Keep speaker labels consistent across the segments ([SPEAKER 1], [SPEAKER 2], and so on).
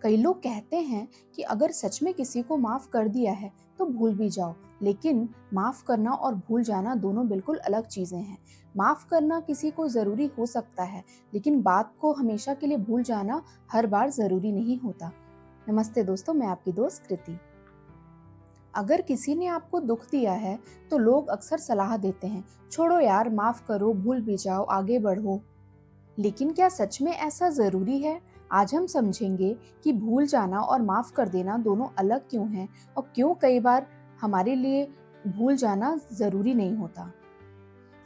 [SPEAKER 1] कई लोग कहते हैं कि अगर सच में किसी को माफ कर दिया है तो भूल भी जाओ, लेकिन माफ करना और भूल जाना दोनों बिल्कुल अलग चीजें हैं। माफ करना किसी को जरूरी हो सकता है, लेकिन बात को हमेशा के लिए भूल जाना हर बार जरूरी नहीं होता। नमस्ते दोस्तों, मैं आपकी दोस्त कृति। अगर किसी ने आपको दुख दिया है तो लोग अक्सर सलाह देते हैं, छोड़ो यार, माफ करो, भूल भी जाओ, आगे बढ़ो। लेकिन क्या सच में ऐसा जरूरी है? आज हम समझेंगे कि भूल जाना और माफ कर देना दोनों अलग क्यों हैं और क्यों कई बार हमारे लिए भूल जाना जरूरी नहीं होता।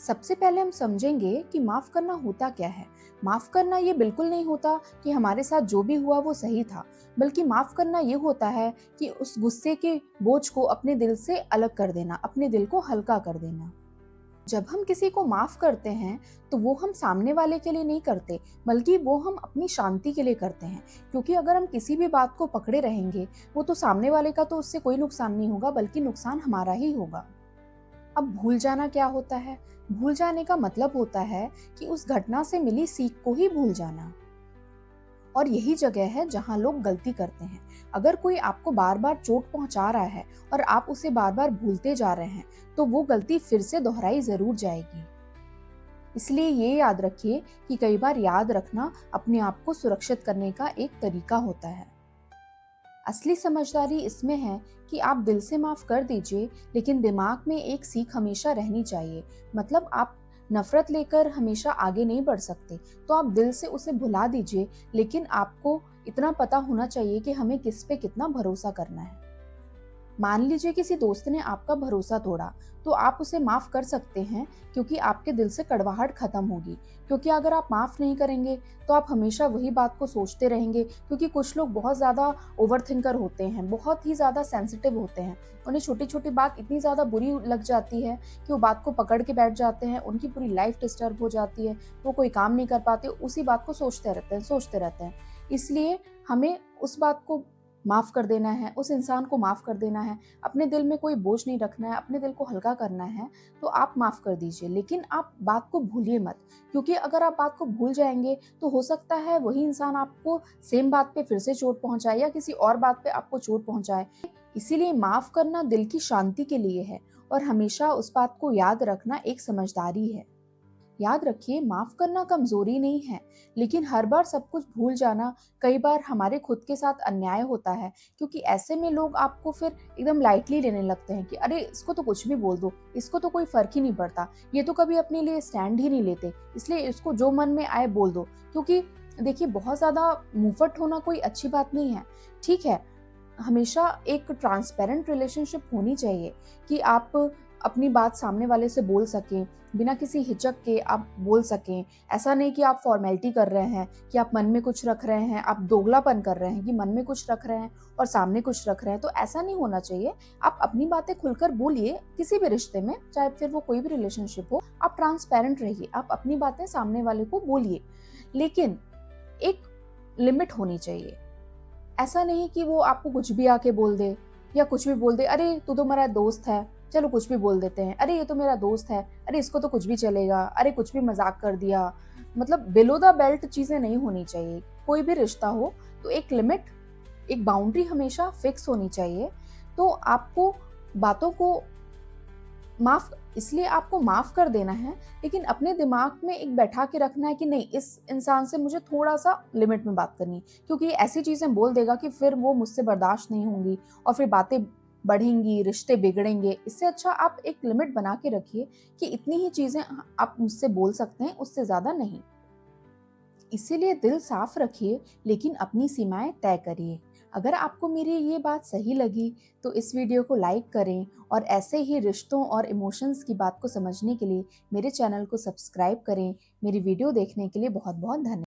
[SPEAKER 1] सबसे पहले हम समझेंगे कि माफ करना होता क्या है। माफ करना ये बिल्कुल नहीं होता कि हमारे साथ जो भी हुआ वो सही था, बल्कि माफ करना ये होता है कि उस गुस्से के बोझ को अपने दिल से अलग कर देना, अपने दिल को हल्का कर देना। जब हम किसी को माफ करते हैं तो वो हम सामने वाले के लिए नहीं करते, बल्कि वो हम अपनी शांति के लिए करते हैं। क्योंकि अगर हम किसी भी बात को पकड़े रहेंगे, वो तो सामने वाले का तो उससे कोई नुकसान नहीं होगा, बल्कि नुकसान हमारा ही होगा। अब भूल जाना क्या होता है? भूल जाने का मतलब होता है कि उस घटना से मिली सीख को ही भूल जाना। और यही जगह है जहां लोग गलती करते हैं। अगर कोई आपको बार बार चोट पहुंचा रहा है और आप उसे बार बार भूलते जा रहे हैं, तो वो गलती फिर से दोहराई जरूर जाएगी। इसलिए ये याद रखिए कि कई बार याद रखना अपने आप को सुरक्षित करने का एक तरीका होता है। असली समझदारी इसमें है कि आप दिल से माफ कर दीजिए, लेकिन दिमाग में एक सीख हमेशा रहनी चाहिए। मतलब आप नफरत लेकर हमेशा आगे नहीं बढ़ सकते, तो आप दिल से उसे भुला दीजिए, लेकिन आपको इतना पता होना चाहिए कि हमें किस पे कितना भरोसा करना है। मान लीजिए किसी दोस्त ने आपका भरोसा तोड़ा, तो आप उसे माफ कर सकते हैं, क्योंकि आपके दिल से कड़वाहट खत्म होगी। क्योंकि अगर आप माफ नहीं करेंगे तो आप हमेशा वही बात को सोचते रहेंगे। क्योंकि कुछ लोग बहुत ज्यादा ओवरथिंकर होते हैं, बहुत ही ज्यादा सेंसिटिव होते हैं। उन्हें छोटी छोटी बात इतनी ज्यादा बुरी लग जाती है कि वो बात को पकड़ के बैठ जाते हैं, उनकी पूरी लाइफ डिस्टर्ब हो जाती है, वो कोई काम नहीं कर पाते, उसी बात को सोचते रहते हैं। इसलिए हमें उस बात को माफ कर देना है, उस इंसान को माफ कर देना है। अपने दिल में कोई बोझ नहीं रखना है, अपने दिल को हल्का करना है। तो आप माफ कर दीजिए, लेकिन आप बात को भूलिए मत। क्योंकि अगर आप बात को भूल जाएंगे तो हो सकता है वही इंसान आपको सेम बात पे फिर से चोट पहुंचाए या किसी और बात पे आपको चोट पहुंचाए। इसीलिए माफ करना दिल की शांति के लिए है, और हमेशा उस बात को याद रखना एक समझदारी है। याद रखिए, माफ करना कमजोरी नहीं है, लेकिन हर बार सब कुछ भूल जाना कई बार हमारे खुद के साथ अन्याय होता है। क्योंकि ऐसे में लोग आपको फिर एकदम लाइटली लेने लगते हैं कि अरे इसको तो कुछ भी बोल दो, इसको तो कोई फर्क ही नहीं पड़ता, ये तो कभी अपने लिए स्टैंड ही नहीं लेते, इसलिए इसको जो मन में आए बोल दो। क्योंकि देखिए, बहुत ज्यादा मुंहफट होना कोई अच्छी बात नहीं है। ठीक है, हमेशा एक ट्रांसपेरेंट रिलेशनशिप होनी चाहिए कि आप अपनी बात सामने वाले से बोल सकें, बिना किसी हिचक के आप बोल सकें। ऐसा नहीं कि आप फॉर्मेलिटी कर रहे हैं, कि आप मन में कुछ रख रहे हैं, आप दोगलापन कर रहे हैं कि मन में कुछ रख रहे हैं और सामने कुछ रख रहे हैं। तो ऐसा नहीं होना चाहिए। आप अपनी बातें खुलकर बोलिए किसी भी रिश्ते में, चाहे फिर वो कोई भी रिलेशनशिप हो। आप ट्रांसपेरेंट रहिए, आप अपनी बातें सामने वाले को बोलिए, लेकिन एक लिमिट होनी चाहिए। ऐसा नहीं कि वो आपको कुछ भी आके बोल दे, या कुछ भी बोल दे, अरे तू तो मेरा दोस्त है, चलो कुछ भी बोल देते हैं, अरे ये तो मेरा दोस्त है, अरे इसको तो कुछ भी चलेगा, अरे कुछ भी मजाक कर दिया। मतलब बिलो द बेल्ट चीजें नहीं होनी चाहिए। कोई भी रिश्ता हो तो एक लिमिट, एक बाउंड्री हमेशा फिक्स होनी चाहिए। तो आपको बातों को माफ इसलिए आपको माफ कर देना है, लेकिन अपने दिमाग में एक बैठा के रखना है कि नहीं, इस इंसान से मुझे थोड़ा सा लिमिट में बात करनी है। क्योंकि ऐसी चीजें बोल देगा कि फिर वो मुझसे बर्दाश्त नहीं होंगी, और फिर बातें बढ़ेंगी, रिश्ते बिगड़ेंगे। इससे अच्छा आप एक लिमिट बना के रखिए कि इतनी ही चीजें आप मुझसे बोल सकते हैं, उससे ज्यादा नहीं। इसीलिए दिल साफ रखिए, लेकिन अपनी सीमाएं तय करिए। अगर आपको मेरी ये बात सही लगी तो इस वीडियो को लाइक करें, और ऐसे ही रिश्तों और इमोशंस की बात को समझने के लिए मेरे चैनल को सब्सक्राइब करें। मेरी वीडियो देखने के लिए बहुत बहुत धन्यवाद।